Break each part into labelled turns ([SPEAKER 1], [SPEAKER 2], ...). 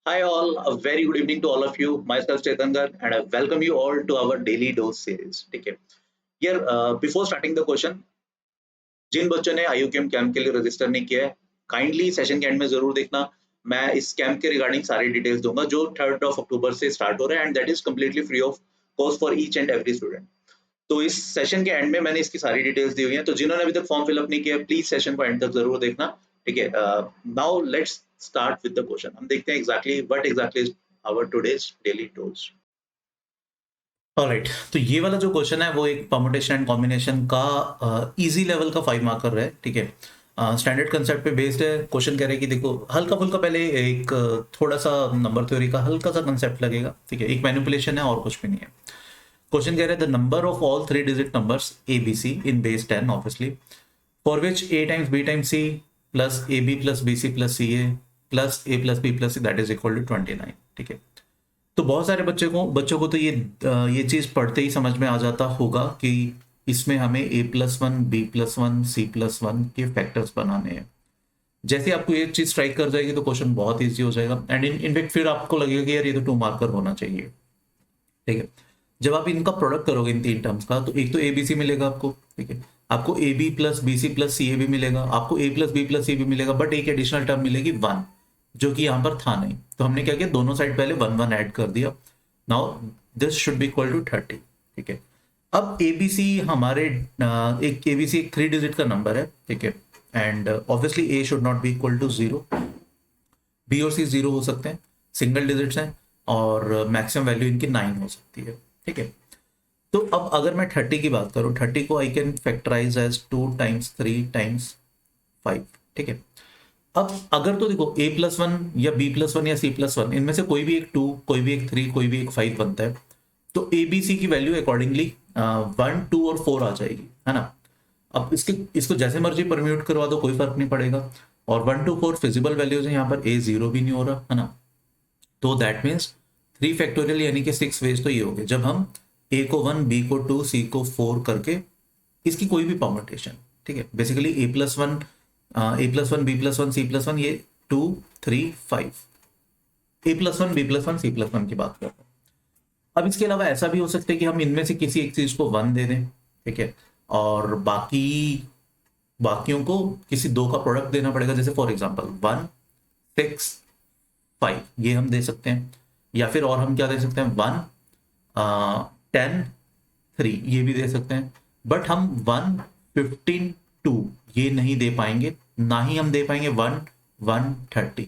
[SPEAKER 1] Hi all, a very good evening to all of you. Myself Chetangar and I welcome you all to our daily dose series. ठीक है. Here, before starting the question, जिन बच्चों ने IUCAM camp के लिए register नहीं किया है, kindly session के एंड में जरूर देखना. मैं इस कैंप के रिगार्डिंग सारी डिटेल्स दूंगा जो 3rd of October से स्टार्ट हो रहा है and that is completely free of cost for each and every student. तो इस सेशन के एंड में मैंने इसकी सारी डिटेल्स दी हुई हैं, तो जिन्होंने अभी तक फॉर्म फिलअप नहीं किया प्लीज सेशन को एंड तक जरूर देखना. ठीक है. Now let's start with the question. हम देखते हैं exactly what exactly is our today's daily tools.
[SPEAKER 2] Alright, तो ये वाला जो क्वेश्चन है वो एक परमुटेशन एंड कॉम्बिनेशन का इजी लेवल का 5 मार्कर है. ठीक है. स्टैंडर्ड कंसेप्ट पे बेस्ड है. क्वेश्चन कह रहे हैं कि देखो हल्का फुल्का पहले एक थोड़ा सा नंबर थ्योरी का हल्का सा कंसेप्ट लगेगा. ठीक है. एक मैनिपुलेशन है और कुछ भी नहीं है. क्वेश्चन कह रहे हैं the number of all 3 digit numbers A B C in base 10 obviously for which A times B times C plus A B plus B C plus C A plus A plus B plus C that is equal to 29. ठीक है. तो बहुत सारे बच्चों को तो ये चीज पढ़ते ही समझ में आ जाता होगा कि इसमें हमें a+1 b+1 c+1 के फैक्टर्स बनाने हैं. जैसे आपको ये चीज स्ट्राइक कर जाएगी तो क्वेश्चन बहुत इजी हो जाएगा एंड इनफैक्ट फिर आपको लगेगा कि यार ये तो 2 मार्कर होना चाहिए. ठीक है. जब आप इनका प्रोडक्ट करोगे इन 3 टर्म्स का तो एक तो ABC मिलेगा आपको. ठीक है. आपको AB plus BC plus CA भी मिलेगा. आपको A plus B plus C भी मिलेगा. बट एक एडिशनल टर्म मिलेगी 1 जो कि यहाँ पर था नहीं. तो हमने क्या किया, दोनों साइड पहले 1 1 ऐड कर दिया. Now this should be equal to 30. ठीक है. अब ABC हमारे एक ABC एक 3 डिजिट का नंबर है. ठीक है. And obviously A should not be equal to 0. B और C 0 हो सकते हैं, सिंगल डिजिट्स हैं और मैक्सिमम वैल्यू इनकी 9 हो सकती है. ठीक है. तो अब अगर मैं 30 की बात करूं, 30 को I can factorize as 2 times 3 times 5. ठीक है. अब अगर तो देखो a+1 या b+1 या c+1 इनमें से कोई भी एक 2, कोई भी एक 3, कोई भी एक 5 बनता है तो a b c की वैल्यू अकॉर्डिंगली 1 2 और 4 आ जाएगी, है ना. अब इसको जैसे मर्जी परम्यूट करवा दो, कोई फर्क नहीं पड़ेगा. और 1 2 4 फिजिबल वैल्यूज है, यहाँ पर a 0 भी नहीं हो रहा, है ना. तो दैट मीन्स 3 फैक्टोरियल यानी कि 6 वेज तो ये हो गए जब हम a को 1 b को 2 c को 4 करके इसकी कोई भी परम्यूटेशन. ठीक है. बेसिकली a+1 b+1 c+1 ये 2 3 5 a+1 b+1 c+1 की बात कर रहे हैं. अब इसके अलावा ऐसा भी हो सकता है कि हम इनमें से किसी एक चीज को 1 दे दें. ठीक है. और बाकियों को किसी 2 का प्रोडक्ट देना पड़ेगा. जैसे फॉर एग्जांपल 1 6 5 ये हम दे सकते हैं. या फिर और हम क्या दे सकते हैं, 1 10 3 ये भी दे सकते हैं. बट हम 1 15 2 ये नहीं दे पाएंगे, ना ही हम दे पाएंगे 1 1 30.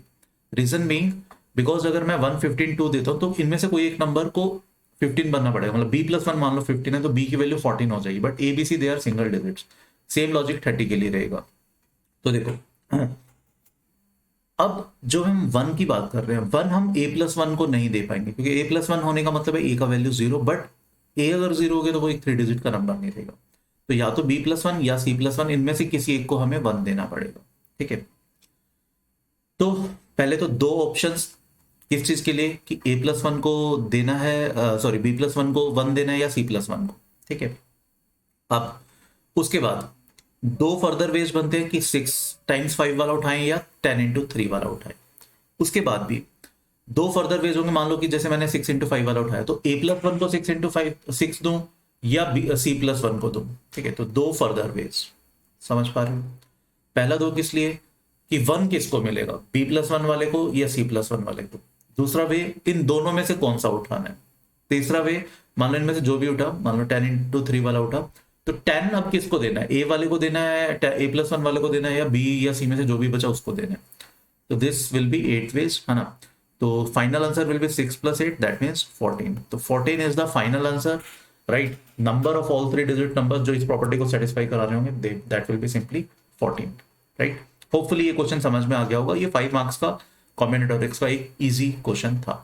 [SPEAKER 2] रीजन बीइंग बिकॉज अगर मैं 1 15 2 देता हूं तो इनमें से कोई एक नंबर को 15 बनना पड़ेगा. मतलब b+1 मान लो 15 है तो b की वैल्यू 14 हो जाएगी. But ABC they are single digits. Same logic 30 के लिए रहेगा. तो देखो अब जो हम 1 की बात कर रहे हैं, 1 हम a+1 को नहीं दे पाएंगे क्योंकि a+1 होने का मतलब है a का वैल्यू 0. बट a अगर 0 हो गया तो वो एक 3 डिजिट का नंबर नहीं रहेगा. तो या तो b+1 या c+1 इनमें से किसी एक को हमें 1 देना पड़ेगा. ठीक है. तो पहले तो 2 ऑप्शंस किस चीज के लिए कि a+1 को देना है, सॉरी b+1 को 1 देना है या c+1 को. ठीक है. अब उसके बाद 2 फर्दर वेज बनते हैं कि 6 टाइम्स 5 वाला उठाएं या 10 इंटू 3 वाला उठाएं. उसके बाद भी 2 फर्दर वेज होंगे. मान लो कि जैसे मैंने 6 इंटू 5 वाला उठाया तो a+1 को 6 इंटू 5 6 दूं या c+1 को दूं. ठीक है. तो 2 फर्दर वेज समझ पा रहे हो. पहला 2 किस लिए कि 1 किसको मिलेगा, b+1 वाले को या c+1 वाले को. दूसरा वे इन दोनों में से कौन सा उठाना है. तीसरा वे मान लो इनमें से जो भी उठा, मान लो 10 इंटू 3 वाला उठा तो 10 अब किसको देना है, a वाले को देना है, a+1 वाले को देना है, या b या c में से जो भी बचा उसको देना है. तो दिस विल बी 8 वेज, है ना. तो final answer will be 6 + 8 that means 14. तो 14 is the final answer, right. Number of all 3 digit numbers जो इस प्रॉपर्टी को सेटिस्फाई करा रहे होंगे that will be simply 14, right. Hopefully ये क्वेश्चन समझ में आ गया होगा. ये 5 मार्क्स का कॉम्बिनेटोरिक्स का एक इजी क्वेश्चन था.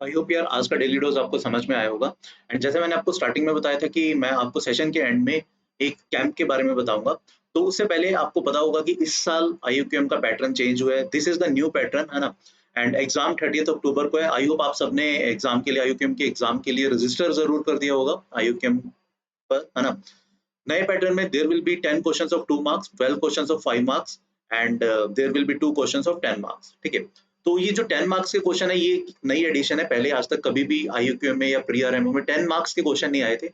[SPEAKER 1] आई होप यार आज का डेली डोज आपको समझ में आया होगा. एंड जैसे मैंने आपको स्टार्टिंग में बताया था कि मैं आपको सेशन के एंड में एक कैंप के बारे में बताऊंगा, तो उससे पहले आपको पता होगा कि इस साल IUCAM का पैटर्न चेंज हुआ है. This is the new pattern, है ना. एंड एग्जाम 30 अक्टूबर को है. आई होप आप सबने एग्जाम के लिए IUCAM के एग्जाम के लिए रजिस्टर जरूर कर दिया होगा IUCAM पर, है ना. नए पैटर्न में there will be 10 questions of 2 marks, 12 questions of 5 marks and there will be 2 questions of 10 marks. ठीक है. तो ये जो 10 मार्क्स के क्वेश्चन है, ये नई एडिशन है, पहले आज तक कभी भी IUQM में या प्री आरएमओ में 10 मार्क्स के क्वेश्चन नहीं आए थे।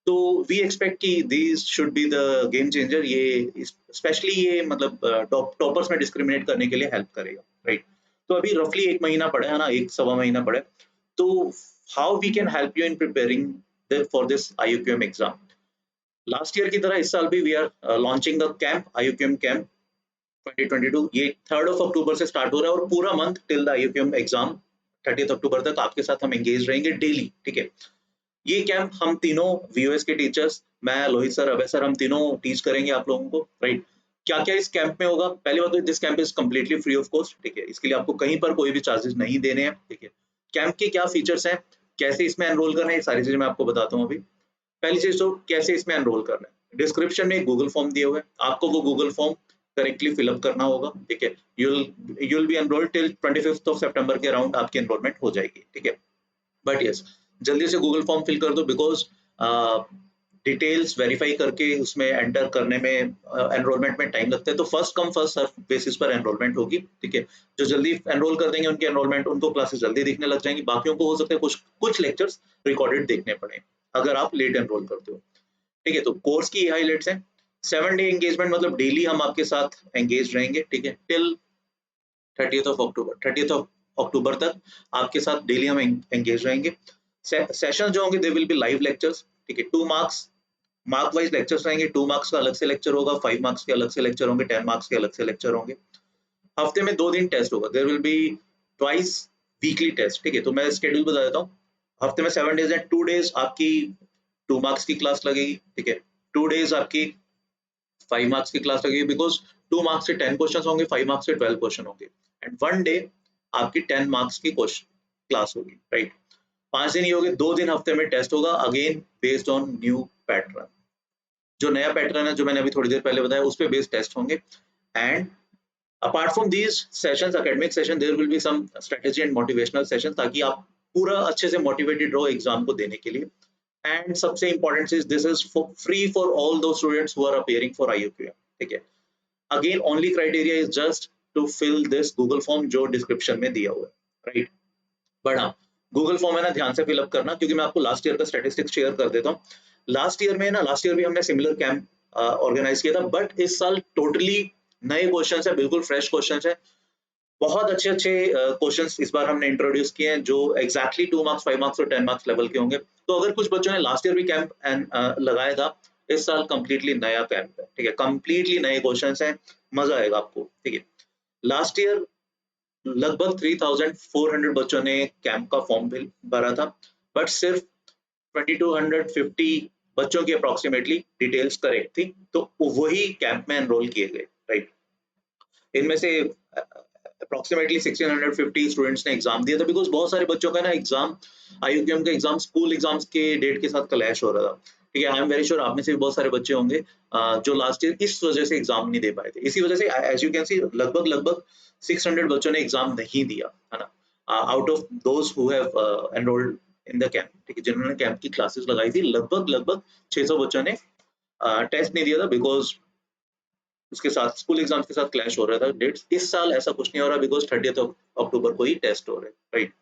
[SPEAKER 1] तो वी एक्सपेक्ट कि these should be the game changer, ये स्पेशली ये मतलब टॉपर्स में डिस्क्रिमिनेट करने के लिए हेल्प करेगा, राइट। तो अभी रफली 1 महीना पड़ा है ना, 1 सवा महीना पड़ा है। तो how we can help you in preparing for this IUQM exam. Last year की तरह इस साल भी we are launching the camp, IUQM camp 2022। ये 3rd ऑफ अक्टूबर से स्टार्ट हो रहा है और पूरा month till the IUQM exam 30th अक्टूबर तक आपके साथ हम एंगेज रहेंगे डेली, ठीक है। ये कैंप हम तीनों VOS के टीचर्स, मैं, लोहित सर, अभय सर, हम तीनों टीच करेंगे आप लोगों को, राइट। क्या क्या इस कैंप में होगा, पहली बात तो this camp is completely free of cost, ठीक है। इसके लिए आपको कहीं पर कोई भी चार्जेस नहीं देने हैं, ठीक है। कैंप के क्या फीचर्स हैं, कैसे इसमें एनरोल करना है, ये सारी चीजें मैं आपको बताता हूँ अभी। पहली चीज तो कैसे इसमें एनरोल करना है, डिस्क्रिप्शन में एक गूगल फॉर्म दिए हुए हैं, आपको वो गूगल फॉर्म करेक्टली फिलअप करना होगा, ठीक है। You'll be enrol till 25th of सितंबर के अराउंड आपकी एनरोलमेंट हो जाएगी, ठीक है। बट यस, जल्दी से गूगल फॉर्म फिल कर दो, बिकॉज डिटेल्स वेरीफाई करके उसमें एंटर करने में एनरोलमेंट में टाइम लगता है। तो first come first serve basis पर एनरोलमेंट होगी, ठीक है। जो जल्दी एनरोल कर देंगे उनके एनरोलमेंट, उनको क्लासेस जल्दी दिखने लग जाएंगी, बाकियों को हो सकता है कुछ कुछ लेक्चर्स रिकॉर्डेड देखने पड़े अगर आप लेट एनरोल करते हो, ठीक है। तो कोर्स की हाईलाइट्स हैं, 7 डे एंगेजमेंट, मतलब डेली हम आपके साथ एंगेज रहेंगे, ठीक है, टिल 30th ऑफ अक्टूबर तक आपके साथ डेली हम एंगेज रहेंगे। सेशन जो होंगे they will be live lectures, ठीक है। 2 मार्क्स मार्क वाइज लेक्चर्स रहेंगे, 2 मार्क्स का अलग से लेक्चर होगा, 5 मार्क्स के अलग से लेक्चर होंगे, 10 मार्क्स के अलग से लेक्चर होंगे। हफ्ते में 2 दिन टेस्ट होगा, there will be twice weekly test, ठीक है। तो मैं स्केड्यूल बता देता हूँ, हफ्ते में 7 डेज है, 2 डेज आपकी 2 मार्क्स की क्लास लगेगी, ठीक है। 2 डेज आपकी 5 मार्क्स की क्लास लगेगी, बिकॉज 2 मार्क्स से 10 क्वेश्चन होंगे, 5 मार्क्स से 12 क्वेश्चन होंगे, एंड 1 डे आपकी 10 मार्क्स की क्लास होगी, राइट। 5 दिन ये हो गए, 2 दिन हफ्ते में टेस्ट होगा, again based on new pattern. जो नया पैटर्न है जो मैंने अभी थोड़ी देर पहले बताया उस पे बेस्ड टेस्ट होंगे। And apart from these sessions, academic session, there will be some strategy and motivational session, ताकि आप पूरा अच्छे से मोटिवेटेड रहो एग्जाम को देने के लिए। एंड सबसे इंपॉर्टेंट चीज, this is free for all those students who are appearing for IUQM, ठीक है। Again only criteria is just to fill this Google form जो डिस्क्रिप्शन में दिया हुआ है, राइट। बट हाँ, गूगल फॉर्म है ना, ध्यान से फिलअप करना, क्योंकि मैं आपको लास्ट ईयर का स्टैटिस्टिक्स शेयर कर देता हूँ। लास्ट ईयर में ना, लास्ट ईयर भी हमने सिमिलर कैंप ऑर्गेनाइज किया था, बट इस साल टोटली नए क्वेश्चंस है, बिल्कुल फ्रेश क्वेश्चंस है। बहुत अच्छे अच्छे क्वेश्चंस इस बार हमने इंट्रोड्यूस किए हैं, जो एग्जैक्टली 2 मार्क्स, 5 मार्क्स और 10 मार्क्स लेवल के होंगे। तो अगर कुछ बच्चों ने लास्ट ईयर भी कैंप लगाया था, इस साल कंप्लीटली नया कैंप है, ठीक है। कंप्लीटली नए क्वेश्चंस हैं, मजा आएगा आपको, ठीक है। लास्ट ईयर लगभग 3400 बच्चों ने कैंप का फॉर्म भरा था, बट सिर्फ 2250 बच्चों की अप्रोक्सीमेटली डिटेल्स करेक्ट थी, तो वही कैंप में एनरोल किए गए, राइट। इनमें से अप्रोक्सीमेटली 1650 स्टूडेंट्स ने एग्जाम दिया था, बिकॉज बहुत सारे बच्चों का ना एग्जाम, IUQM का एग्जाम स्कूल एग्जाम्स के डेट के साथ क्लैश हो रहा था, ठीक है। आई एम वेरी श्योर आप में से भी बहुत सारे बच्चे होंगे जो लास्ट ईयर इस वजह से एग्जाम नहीं दे पाए थे। इसी वजह से एज यू कैन सी लगभग लगभग 600 बच्चों ने एग्जाम नहीं दिया, है ना, out of those who have enrolled in the camp, ठीक है। जिन्होंने कैंप की क्लासेस लगाई थी, लगभग लगभग 600 बच्चों ने टेस्ट नहीं दिया था, बिकॉज उसके साथ स्कूल एग्जाम्स के साथ क्लैश हो रहा था डेट्स। इस साल ऐसा कुछ नहीं हो रहा, बिकॉज 30th अक्टूबर को ही टेस्ट हो रहे हैं, राइट।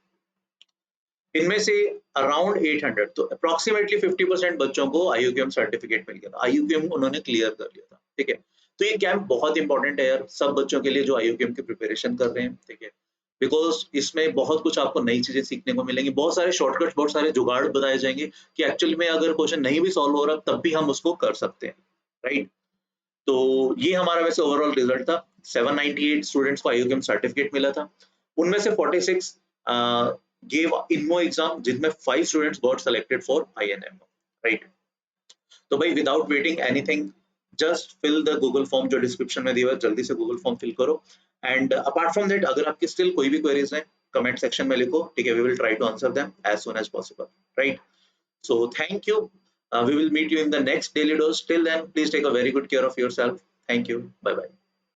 [SPEAKER 1] इनमें से अराउंड 800, तो अप्रोक्सीमेटली 50% बच्चों को IUQM सर्टिफिकेट मिल गया था, IUQM उन्होंने क्लियर कर लिया था, ठीक है। तो ये कैंप बहुत इंपॉर्टेंट है यार, सब बच्चों के लिए जो IUQM की प्रिपरेशन कर रहे हैं, ठीक है। बिकॉज इसमें बहुत कुछ आपको नई चीजें सीखने को मिलेंगी, बहुत सारे शॉर्टकट्स, बहुत सारे जुगाड़ बताए जाएंगे कि एक्चुअली में अगर क्वेश्चन नहीं भी सॉल्व हो रहा तब भी हम उसको कर सकते हैं, राइट। तो ये हमारा वैसे ओवरऑल रिजल्ट था। 798 स्टूडेंट्स को IUQM सर्टिफिकेट मिला था, उनमें से 46 gave INMO एग्जाम, जिसमें 5 students got selected for INMO, right. तो भाई without waiting anything, just fill the Google form जो डिस्क्रिप्शन में दिया है, जल्दी से गूगल फॉर्म फिल करो। एंड अपार्ट फ्रॉम दैट, अगर आपकी स्टिल कोई भी क्वेरीज हैं, कमेंट सेक्शन में लिखो, ठीक है। We will try to answer them as soon as possible, right. So thank you. We will meet you in the next daily dose. Till then, please take a very good care of yourself. Thank you. Bye bye.